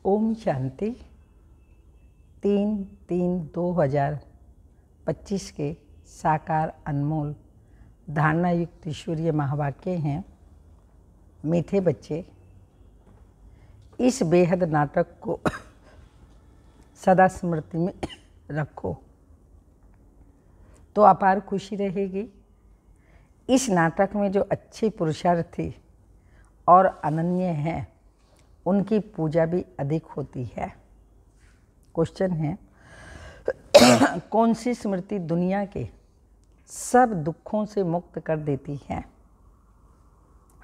ओम शांति। 3/3/2025 के साकार अनमोल धारणा युक्त ईश्वरीय महावाक्य हैं। मीठे बच्चे, इस बेहद नाटक को सदा स्मृति में रखो तो अपार खुशी रहेगी। इस नाटक में जो अच्छे पुरुषार्थी और अनन्य हैं उनकी पूजा भी अधिक होती है। क्वेश्चन है, कौन सी स्मृति दुनिया के सब दुखों से मुक्त कर देती है?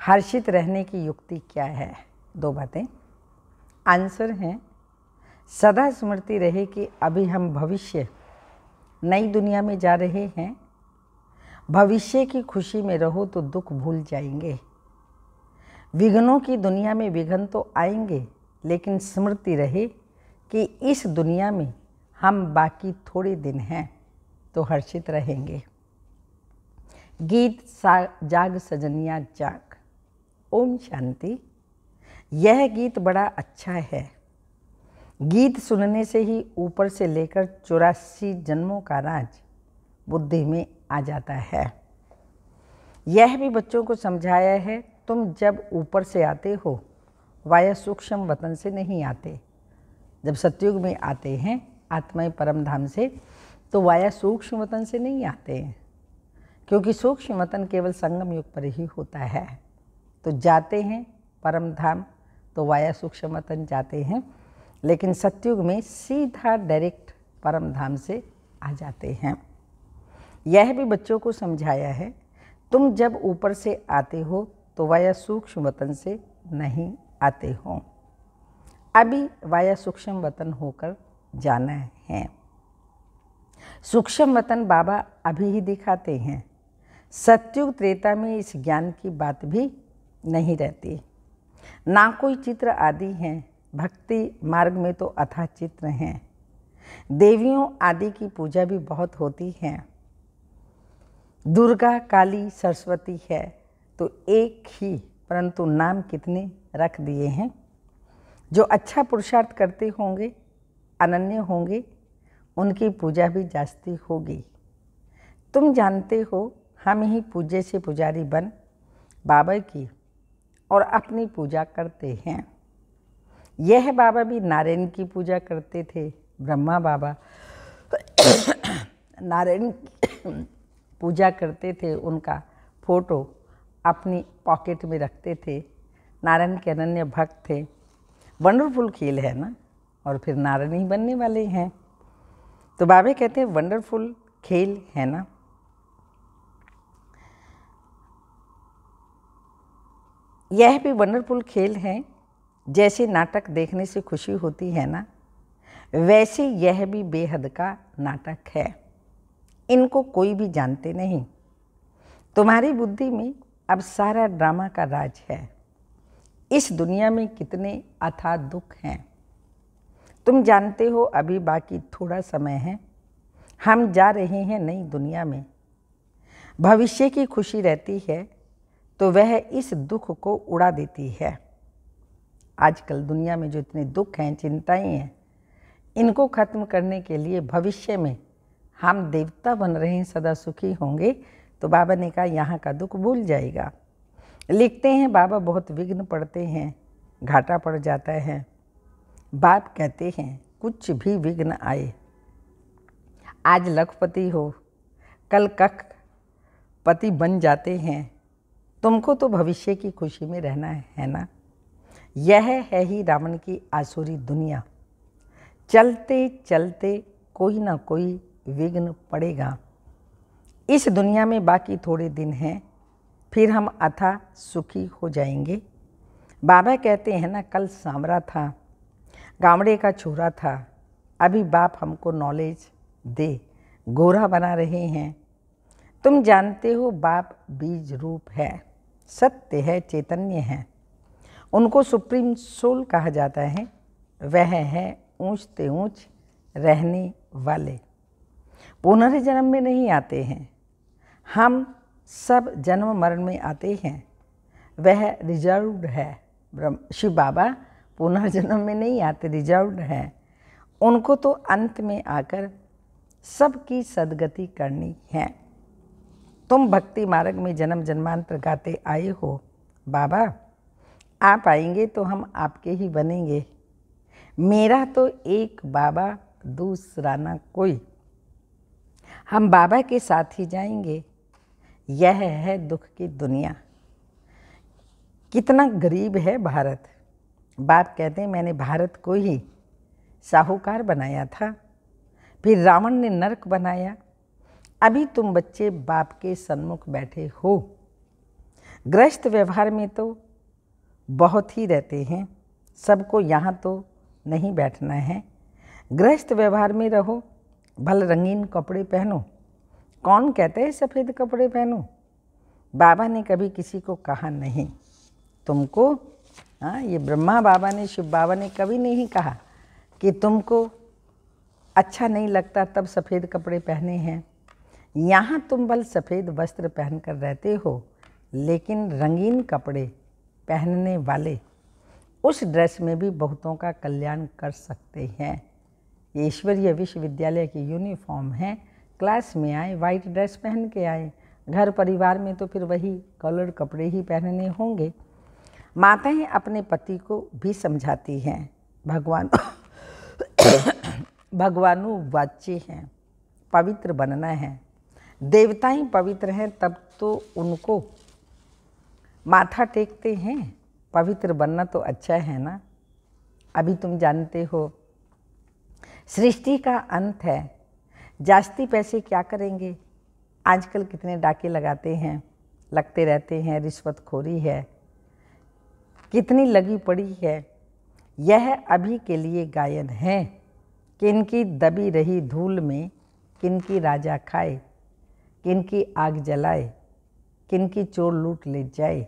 हर्षित रहने की युक्ति क्या है? दो बातें। आंसर है, सदा स्मृति रहे कि अभी हम भविष्य नई दुनिया में जा रहे हैं। भविष्य की खुशी में रहो तो दुख भूल जाएंगे। विघ्नों की दुनिया में विघ्न तो आएंगे, लेकिन स्मृति रहे कि इस दुनिया में हम बाकी थोड़े दिन हैं तो हर्षित रहेंगे। गीत जाग सजनिया जाग। ओम शांति। यह गीत बड़ा अच्छा है। गीत सुनने से ही ऊपर से लेकर 84 जन्मों का राज बुद्धि में आ जाता है। यह भी बच्चों को समझाया है, तुम जब ऊपर से आते हो वाया सूक्ष्म वतन से नहीं आते। जब सतयुग में आते हैं आत्माएं परम धाम से, तो वाया सूक्ष्म वतन से नहीं आते हैं, क्योंकि सूक्ष्म वतन केवल संगम युग पर ही होता है। तो जाते हैं परम धाम तो वाया सूक्ष्म वतन जाते हैं, लेकिन सतयुग में सीधा डायरेक्ट परम धाम से आ जाते हैं। यह भी बच्चों को समझाया है, तुम जब ऊपर से आते हो तो वाया सूक्ष्म वतन से नहीं आते हो। अभी वाया सूक्ष्म वतन होकर जाना है। सूक्ष्म वतन बाबा अभी ही दिखाते हैं। सतयुग त्रेता में इस ज्ञान की बात भी नहीं रहती, ना कोई चित्र आदि हैं। भक्ति मार्ग में तो अथाह चित्र हैं। देवियों आदि की पूजा भी बहुत होती है। दुर्गा, काली, सरस्वती है तो एक ही, परंतु नाम कितने रख दिए हैं। जो अच्छा पुरुषार्थ करते होंगे, अनन्य होंगे, उनकी पूजा भी जास्ती होगी। तुम जानते हो, हम ही पूज्य से पुजारी बन बाबा की और अपनी पूजा करते हैं। यह बाबा भी नारायण की पूजा करते थे। ब्रह्मा बाबा नारायण की पूजा करते थे, उनका फोटो अपनी पॉकेट में रखते थे। नारायण के अनन्य भक्त थे। वंडरफुल खेल है ना, और फिर नारायण ही बनने वाले हैं। तो बाबा कहते हैं वंडरफुल खेल है ना। यह भी वंडरफुल खेल है। जैसे नाटक देखने से खुशी होती है ना, वैसे यह भी बेहद का नाटक है। इनको कोई भी जानते नहीं। तुम्हारी बुद्धि में अब सारा ड्रामा का राज है। इस दुनिया में कितने अथाह दुख हैं तुम जानते हो। अभी बाकी थोड़ा समय है, हम जा रहे हैं नई दुनिया में। भविष्य की खुशी रहती है तो वह इस दुख को उड़ा देती है। आजकल दुनिया में जो इतने दुख हैं, चिंताएं हैं, इनको खत्म करने के लिए भविष्य में हम देवता बन रहे हैं, सदा सुखी होंगे। तो बाबा ने कहा यहाँ का दुख भूल जाएगा। लिखते हैं बाबा बहुत विघ्न पड़ते हैं, घाटा पड़ जाता है। बाप कहते हैं कुछ भी विघ्न आए, आज लखपति हो कल कखपति बन जाते हैं। तुमको तो भविष्य की खुशी में रहना है ना। यह है ही रावण की आसुरी दुनिया। चलते चलते कोई ना कोई विघ्न पड़ेगा। इस दुनिया में बाकी थोड़े दिन हैं, फिर हम अथाह सुखी हो जाएंगे। बाबा कहते हैं ना, कल सांवरा था, गामड़े का छोरा था। अभी बाप हमको नॉलेज दे, गोरा बना रहे हैं। तुम जानते हो बाप बीज रूप है, सत्य है, चैतन्य है। उनको सुप्रीम सोल कहा जाता है। वह है ऊंचते ऊंच रहने वाले, पुनर्जन्म में नहीं आते हैं। हम सब जन्म मरण में आते हैं। वह रिजर्व्ड है। शिव बाबा पुनर्जन्म में नहीं आते, रिजर्व्ड हैं। उनको तो अंत में आकर सबकी सद्गति करनी है। तुम भक्ति मार्ग में जन्म जन्मांतर गाते आए हो बाबा, आप आएंगे तो हम आपके ही बनेंगे। मेरा तो एक बाबा, दूसरा ना कोई, हम बाबा के साथ ही जाएंगे। यह है दुख की दुनिया। कितना गरीब है भारत। बाप कहते हैं मैंने भारत को ही साहूकार बनाया था, फिर रावण ने नरक बनाया। अभी तुम बच्चे बाप के सन्मुख बैठे हो। गृहस्थ व्यवहार में तो बहुत ही रहते हैं, सबको यहाँ तो नहीं बैठना है। गृहस्थ व्यवहार में रहो, भले रंगीन कपड़े पहनो। कौन कहते हैं सफ़ेद कपड़े पहनो? बाबा ने कभी किसी को कहा नहीं तुमको। हाँ, ये ब्रह्मा बाबा ने, शिव बाबा ने कभी नहीं कहा कि तुमको अच्छा नहीं लगता तब सफ़ेद कपड़े पहने हैं। यहाँ तुम बल सफ़ेद वस्त्र पहनकर रहते हो, लेकिन रंगीन कपड़े पहनने वाले उस ड्रेस में भी बहुतों का कल्याण कर सकते हैं। ये ईश्वरीय विश्वविद्यालय की यूनिफॉर्म है। क्लास में आए वाइट ड्रेस पहन के आए, घर परिवार में तो फिर वही कलर्ड कपड़े ही पहनने होंगे। माताएं अपने पति को भी समझाती हैं, भगवानु वाच्य हैं, पवित्र बनना है। देवताएं पवित्र हैं तब तो उनको माथा टेकते हैं। पवित्र बनना तो अच्छा है ना। अभी तुम जानते हो सृष्टि का अंत है, जास्ती पैसे क्या करेंगे। आजकल कितने डाके लगते रहते हैं, रिश्वतखोरी है कितनी लगी पड़ी है। यह अभी के लिए गायन है। किनकी दबी रही धूल में किनकी राजा खाए, किनकी आग जलाए, किनकी चोर लूट ले जाए।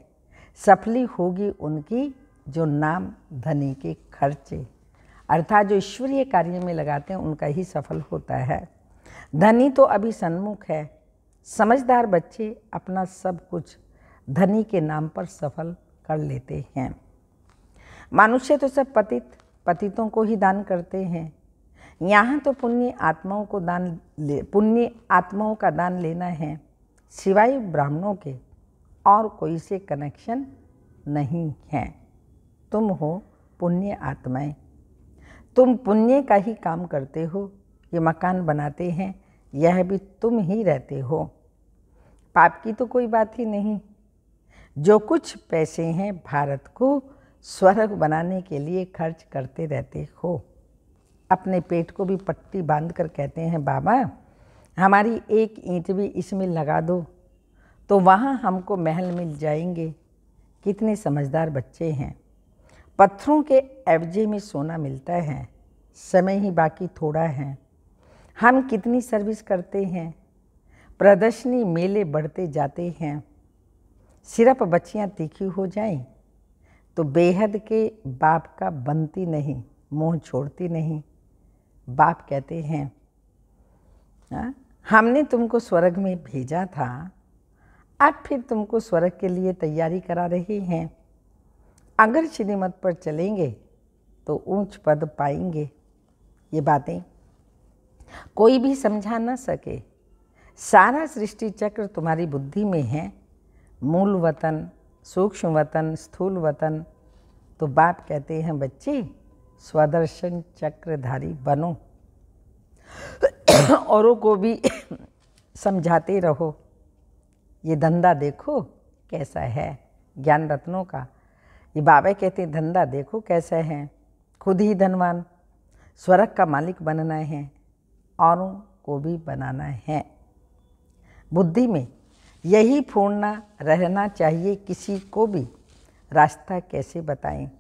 सफली होगी उनकी जो नाम धनी के खर्चे, अर्थात जो ईश्वरीय कार्य में लगाते हैं उनका ही सफल होता है। धनी तो अभी सन्मुख है। समझदार बच्चे अपना सब कुछ धनी के नाम पर सफल कर लेते हैं। मनुष्य तो सब पतितों को ही दान करते हैं। यहाँ तो पुण्य आत्माओं का दान लेना है, सिवाय ब्राह्मणों के और कोई से कनेक्शन नहीं है। तुम हो पुण्य आत्माएं, तुम पुण्य का ही काम करते हो। ये मकान बनाते हैं, यह भी तुम ही रहते हो। पाप की तो कोई बात ही नहीं। जो कुछ पैसे हैं भारत को स्वर्ग बनाने के लिए खर्च करते रहते हो। अपने पेट को भी पट्टी बांध कर कहते हैं बाबा हमारी एक ईंट भी इसमें लगा दो तो वहाँ हमको महल मिल जाएंगे। कितने समझदार बच्चे हैं। पत्थरों के एवजे में सोना मिलता है, समय ही बाकी थोड़ा है। हम कितनी सर्विस करते हैं, प्रदर्शनी मेले बढ़ते जाते हैं। सिर्फ बच्चियाँ तीखी हो जाएं तो बेहद के बाप का बनती नहीं, मुँह छोड़ती नहीं। बाप कहते हैं हमने तुमको स्वर्ग में भेजा था, अब फिर तुमको स्वर्ग के लिए तैयारी करा रहे हैं। अगर श्रीमत पर चलेंगे तो ऊंच पद पाएंगे। ये बातें कोई भी समझा न सके। सारा सृष्टि चक्र तुम्हारी बुद्धि में है। मूल वतन, सूक्ष्म वतन, स्थूल वतन। तो बाप कहते हैं बच्चे स्वदर्शन चक्रधारी बनो। औरों को भी समझाते रहो। ये धंधा देखो कैसा है ज्ञान रत्नों का। ये बाबा कहते हैं धंधा देखो कैसा है, खुद ही धनवान, स्वर्ग का मालिक बनना है, औरों को भी बनाना है। बुद्धि में यही पूर्णा रहना चाहिए। किसी को भी रास्ता कैसे बताएं।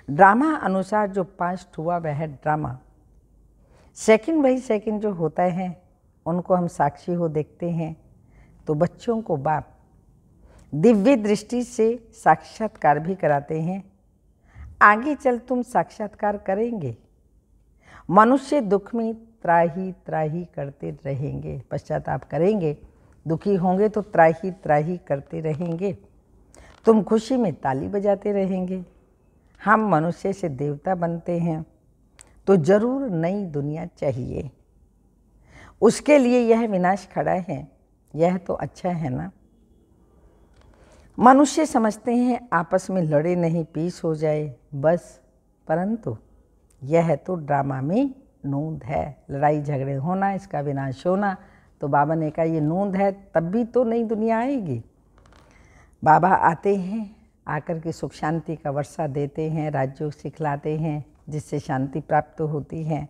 ड्रामा अनुसार जो पास्ट हुआ वह है ड्रामा। सेकंड बाई सेकंड जो होता है उनको हम साक्षी हो देखते हैं। तो बच्चों को बाप दिव्य दृष्टि से साक्षात्कार भी कराते हैं। आगे चल तुम साक्षात्कार करेंगे। मनुष्य दुख में त्राही त्राही करते रहेंगे, पश्चाताप करेंगे। दुखी होंगे तो त्राही त्राही करते रहेंगे। तुम खुशी में ताली बजाते रहेंगे। हम मनुष्य से देवता बनते हैं तो जरूर नई दुनिया चाहिए। उसके लिए यह विनाश खड़ा है, यह तो अच्छा है ना। मनुष्य समझते हैं आपस में लड़े नहीं, पीस हो जाए बस, परंतु यह तो ड्रामा में नूंद है। लड़ाई झगड़े होना, इसका विनाश होना, तो बाबा ने कहा ये नूंद है, तब भी तो नई दुनिया आएगी। बाबा आते हैं, आकर के सुख शांति का वर्षा देते हैं, राजयोग सिखलाते हैं, जिससे शांति प्राप्त होती है।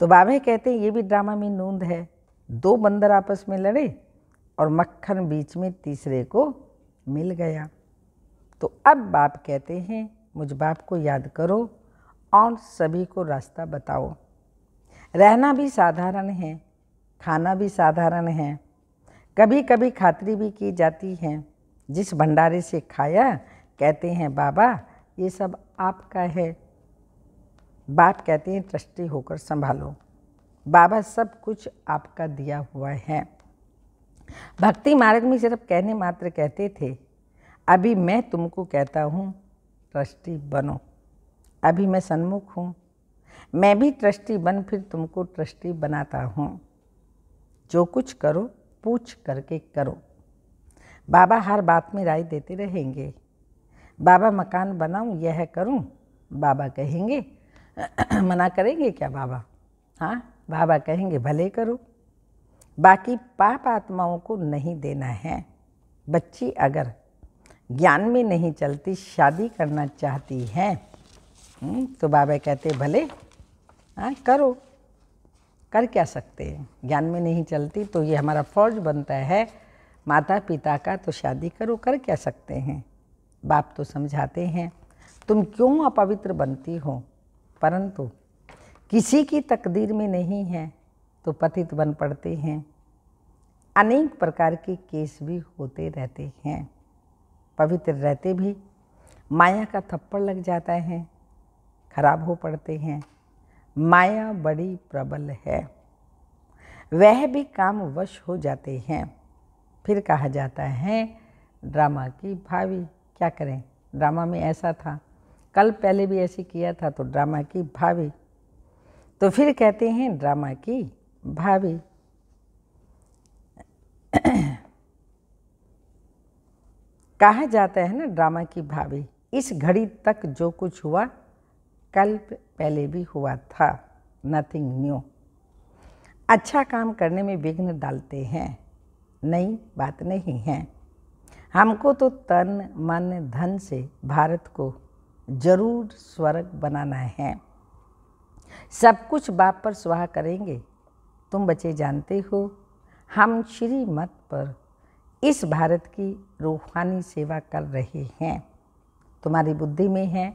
तो बाबा कहते हैं ये भी ड्रामा में नूंद है। दो बंदर आपस में लड़े और मक्खन बीच में तीसरे को मिल गया। तो अब बाप कहते हैं मुझ बाप को याद करो और सभी को रास्ता बताओ। रहना भी साधारण है, खाना भी साधारण है, कभी कभी खातिरी भी की जाती है। जिस भंडारे से खाया कहते हैं बाबा ये सब आपका है। बाप कहते हैं ट्रस्टी होकर संभालो। बाबा सब कुछ आपका दिया हुआ है। भक्ति मार्ग में सिर्फ कहने मात्र कहते थे, अभी मैं तुमको कहता हूँ ट्रस्टी बनो। अभी मैं सन्मुख हूँ, मैं भी ट्रस्टी बन फिर तुमको ट्रस्टी बनाता हूँ। जो कुछ करो पूछ करके करो। बाबा हर बात में राय देते रहेंगे। बाबा मकान बनाऊँ यह करूँ, बाबा कहेंगे मना करेंगे क्या बाबा? हाँ, बाबा कहेंगे भले करो। बाकी पाप आत्माओं को नहीं देना है। बच्ची अगर ज्ञान में नहीं चलती, शादी करना चाहती है तो बाबा कहते भले, हाँ करो, कर क्या सकते हैं। ज्ञान में नहीं चलती तो ये हमारा फर्ज बनता है माता पिता का, तो शादी करो, कर क्या सकते हैं। बाप तो समझाते हैं तुम क्यों अपवित्र बनती हो, परंतु किसी की तकदीर में नहीं है तो पतित बन पड़ते हैं। अनेक प्रकार के केस भी होते रहते हैं। पवित्र रहते भी माया का थप्पड़ लग जाता है, खराब हो पड़ते हैं। माया बड़ी प्रबल है, वह भी काम वश हो जाते हैं। फिर कहा जाता है ड्रामा की भाभी। क्या करें, ड्रामा में ऐसा था, कल पहले भी ऐसे किया था, तो ड्रामा की भाभी। तो फिर कहते हैं ड्रामा की भाभी। कहा जाता है ना ड्रामा की भाभी। इस घड़ी तक जो कुछ हुआ कल पहले भी हुआ था, नथिंग न्यू। अच्छा काम करने में विघ्न डालते हैं, नई बात नहीं है। हमको तो तन मन धन से भारत को जरूर स्वर्ग बनाना है। सब कुछ बाप पर स्वाहा करेंगे। तुम बच्चे जानते हो हम श्रीमत पर इस भारत की रूहानी सेवा कर रहे हैं। तुम्हारी बुद्धि में है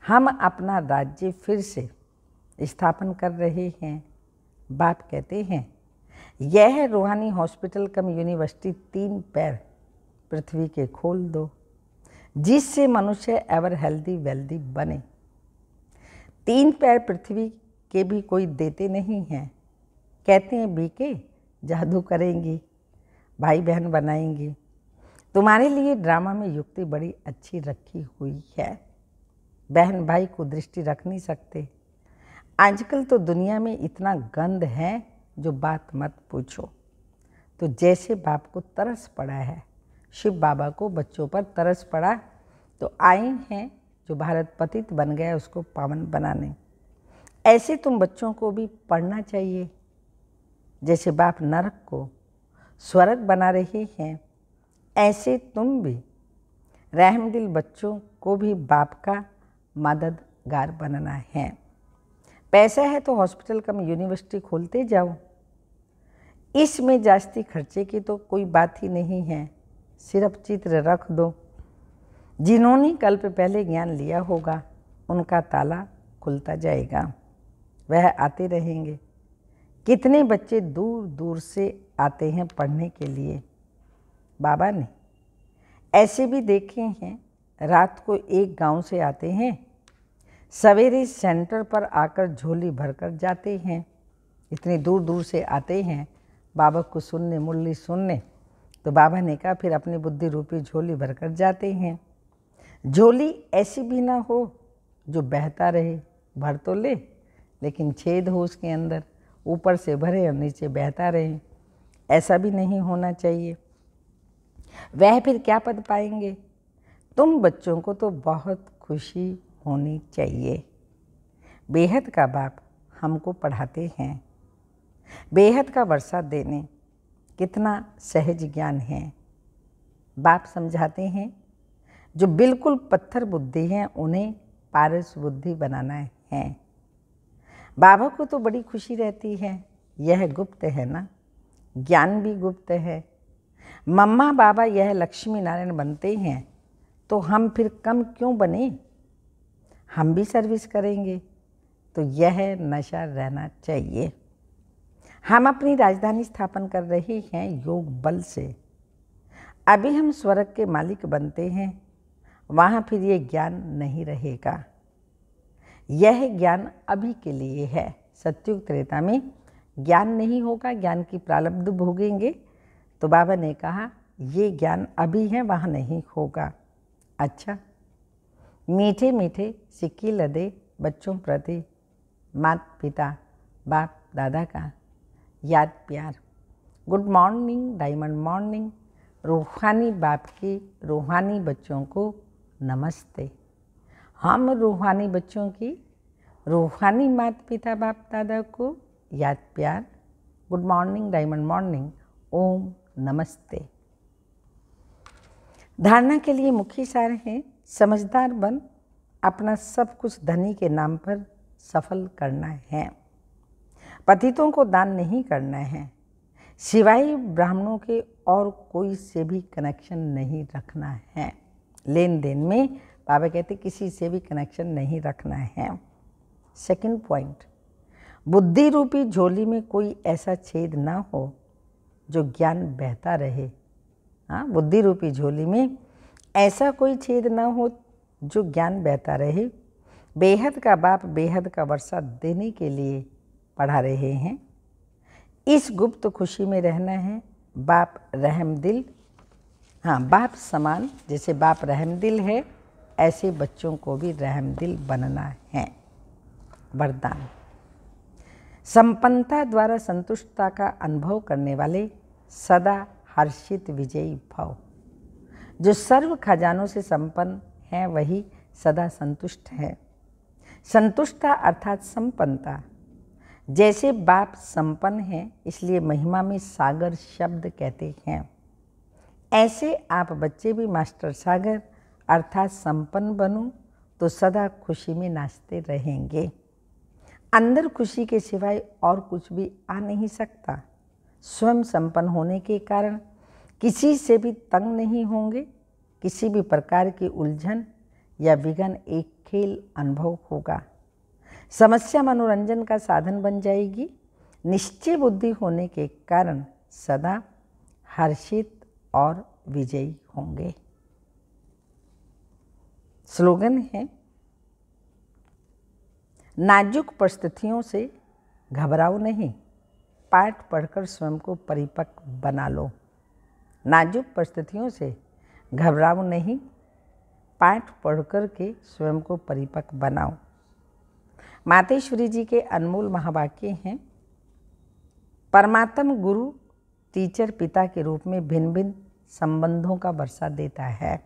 हम अपना राज्य फिर से स्थापन कर रहे हैं। बाप कहते हैं यह रूहानी हॉस्पिटल कम यूनिवर्सिटी 3 पैर पृथ्वी के खोल दो, जिससे मनुष्य एवर हेल्दी वेल्दी बने। 3 पैर पृथ्वी के भी कोई देते नहीं हैं। कहते हैं बीके जादू करेंगी, भाई बहन बनाएंगी। तुम्हारे लिए ड्रामा में युक्ति बड़ी अच्छी रखी हुई है। बहन भाई को दृष्टि रख नहीं सकते। आजकल तो दुनिया में इतना गंद है जो बात मत पूछो। तो जैसे बाप को तरस पड़ा है, शिव बाबा को बच्चों पर तरस पड़ा, तो आए हैं जो भारत पतित बन गया उसको पावन बनाने। ऐसे तुम बच्चों को भी पढ़ना चाहिए। जैसे बाप नरक को स्वर्ग बना रहे हैं, ऐसे तुम भी रहमदिल बच्चों को भी बाप का मददगार बनना है। पैसा है तो हॉस्पिटल कम यूनिवर्सिटी खोलते जाओ। इसमें जास्ती खर्चे की तो कोई बात ही नहीं है, सिर्फ चित्र रख दो। जिन्होंने कल्प पहले ज्ञान लिया होगा उनका ताला खुलता जाएगा, वह आते रहेंगे। कितने बच्चे दूर दूर से आते हैं पढ़ने के लिए। बाबा ने ऐसे भी देखे हैं, रात को एक गांव से आते हैं, सवेरे सेंटर पर आकर झोली भरकर जाते हैं। इतनी दूर दूर से आते हैं बाबा को सुनने, मुरली सुनने। तो बाबा ने कहा फिर अपनी बुद्धि रूपी झोली भरकर जाते हैं। झोली ऐसी भी ना हो जो बहता रहे, भर तो ले लेकिन छेद हो उसके अंदर, ऊपर से भरे और नीचे बहता रहे, ऐसा भी नहीं होना चाहिए। वह फिर क्या पद पाएंगे? तुम बच्चों को तो बहुत खुशी होनी चाहिए। बेहद का बाप हमको पढ़ाते हैं, बेहद का वर्षा देने कितना सहज ज्ञान है। बाप समझाते हैं जो बिल्कुल पत्थर बुद्धि हैं उन्हें पारस बुद्धि बनाना है। बाबा को तो बड़ी खुशी रहती है, यह गुप्त है ना, ज्ञान भी गुप्त है। मम्मा बाबा यह लक्ष्मी नारायण बनते हैं तो हम फिर कम क्यों बने? हम भी सर्विस करेंगे तो यह नशा रहना चाहिए। हम अपनी राजधानी स्थापन कर रहे हैं योग बल से। अभी हम स्वर्ग के मालिक बनते हैं, वहाँ फिर ये ज्ञान नहीं रहेगा। यह ज्ञान अभी के लिए है। सतयुग त्रेता में ज्ञान नहीं होगा, ज्ञान की प्रारब्ध भोगेंगे। तो बाबा ने कहा ये ज्ञान अभी है, वहाँ नहीं होगा। अच्छा, मीठे मीठे सिक्के लदे बच्चों प्रति माता पिता बाप दादा का याद प्यार। Good morning, diamond morning. रूहानी बाप के रूहानी बच्चों को नमस्ते। हम रूहानी बच्चों की रूहानी माता पिता बाप दादा को याद प्यार। Good morning, diamond morning. ओम नमस्ते। धारणा के लिए मुख्य सार है, समझदार बन अपना सब कुछ धनी के नाम पर सफल करना है। पतितों को दान नहीं करना है, सिवाय ब्राह्मणों के और कोई से भी कनेक्शन नहीं रखना है। लेन देन में बाबा कहते किसी से भी कनेक्शन नहीं रखना है। सेकंड पॉइंट, बुद्धि रूपी झोली में कोई ऐसा छेद ना हो जो ज्ञान बहता रहे। हाँ, बुद्धि रूपी झोली में ऐसा कोई छेद ना हो जो ज्ञान बहता रहे। बेहद का बाप बेहद का वर्षा देने के लिए पढ़ा रहे हैं। इस गुप्त खुशी में रहना है। बाप रहमदिल, हाँ, बाप समान, जैसे बाप रहमदिल है ऐसे बच्चों को भी रहमदिल बनना है। वरदान, संपन्नता द्वारा संतुष्टता का अनुभव करने वाले सदा हर्षित विजयी भव। जो सर्व खजानों से संपन्न है वही सदा संतुष्ट है। संतुष्टता अर्थात संपन्नता। जैसे बाप संपन्न है इसलिए महिमा में सागर शब्द कहते हैं, ऐसे आप बच्चे भी मास्टर सागर अर्थात संपन्न बनो तो सदा खुशी में नाचते रहेंगे। अंदर खुशी के सिवाय और कुछ भी आ नहीं सकता। स्वयं संपन्न होने के कारण किसी से भी तंग नहीं होंगे। किसी भी प्रकार की उलझन या विघ्न एक खेल अनुभव होगा। समस्या मनोरंजन का साधन बन जाएगी। निश्चय बुद्धि होने के कारण सदा हर्षित और विजयी होंगे। स्लोगन है, नाजुक परिस्थितियों से घबराओ नहीं, पाठ पढ़कर स्वयं को परिपक्व बना लो। नाजुक परिस्थितियों से घबराओ नहीं, पाठ पढ़कर के स्वयं को परिपक्व बनाओ। मातेश्वरी जी के अनमोल महावाक्य हैं, परमात्मा गुरु टीचर पिता के रूप में भिन्न भिन्न संबंधों का वर्षा देता है।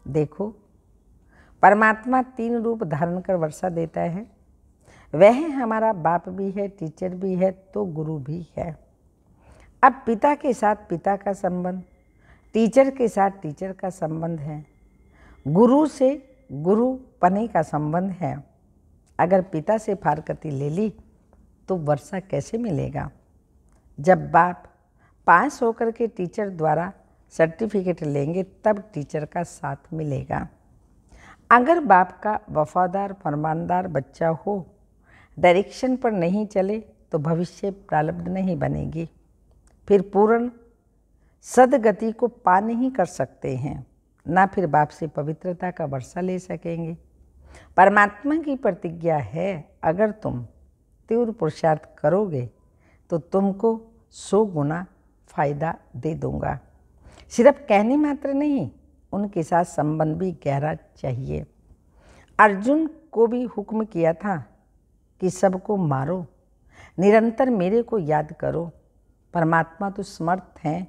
देखो, परमात्मा 3 रूप धारण कर वर्षा देता है। वह हमारा बाप भी है, टीचर भी है, तो गुरु भी है। अब पिता के साथ पिता का संबंध, टीचर के साथ टीचर का संबंध है, गुरु से गुरु पने का संबंध है। अगर पिता से फारकती ले ली तो वर्षा कैसे मिलेगा? जब बाप पास होकर के टीचर द्वारा सर्टिफिकेट लेंगे तब टीचर का साथ मिलेगा। अगर बाप का वफादार फरमानदार बच्चा हो, डायरेक्शन पर नहीं चले तो भविष्य प्रारब्ध नहीं बनेगी। फिर पूर्ण सदगति को पा नहीं कर सकते हैं, ना फिर बाप से पवित्रता का वर्षा ले सकेंगे। परमात्मा की प्रतिज्ञा है, अगर तुम तीव्र पुरुषार्थ करोगे तो तुमको 100 गुना फायदा दे दूंगा। सिर्फ कहने मात्र नहीं, उनके साथ संबंध भी गहरा चाहिए। अर्जुन को भी हुक्म किया था कि सबको मारो, निरंतर मेरे को याद करो। परमात्मा तो समर्थ हैं,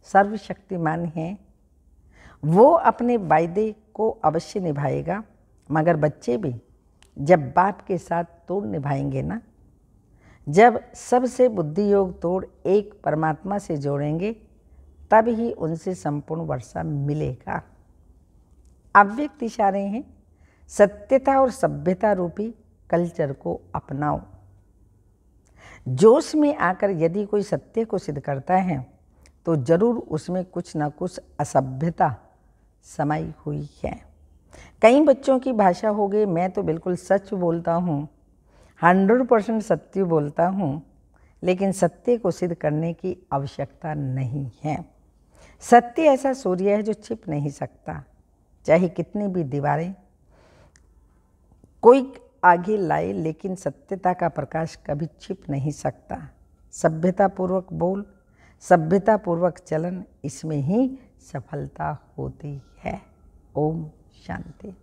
सर्वशक्तिमान हैं, वो अपने वायदे को अवश्य निभाएगा। मगर बच्चे भी जब बाप के साथ तोड़ निभाएंगे ना, जब सबसे बुद्धि योग तोड़ एक परमात्मा से जोड़ेंगे, तब ही उनसे संपूर्ण वर्षा मिलेगा। अव्यक्त इशारे हैं, सत्यता और सभ्यता रूपी कल्चर को अपनाओ। जोश में आकर यदि कोई सत्य को सिद्ध करता है तो जरूर उसमें कुछ ना कुछ असभ्यता समाई हुई है। कई बच्चों की भाषा हो गई, मैं तो बिल्कुल सच बोलता हूँ, 100% सत्य बोलता हूँ, लेकिन सत्य को सिद्ध करने की आवश्यकता नहीं है। सत्य ऐसा सूर्य है जो छिप नहीं सकता, चाहे कितनी भी दीवारें कोई आगे लाए, लेकिन सत्यता का प्रकाश कभी छिप नहीं सकता। सभ्यतापूर्वक बोल, सभ्यतापूर्वक चलन, इसमें ही सफलता होती है। ओम शांति।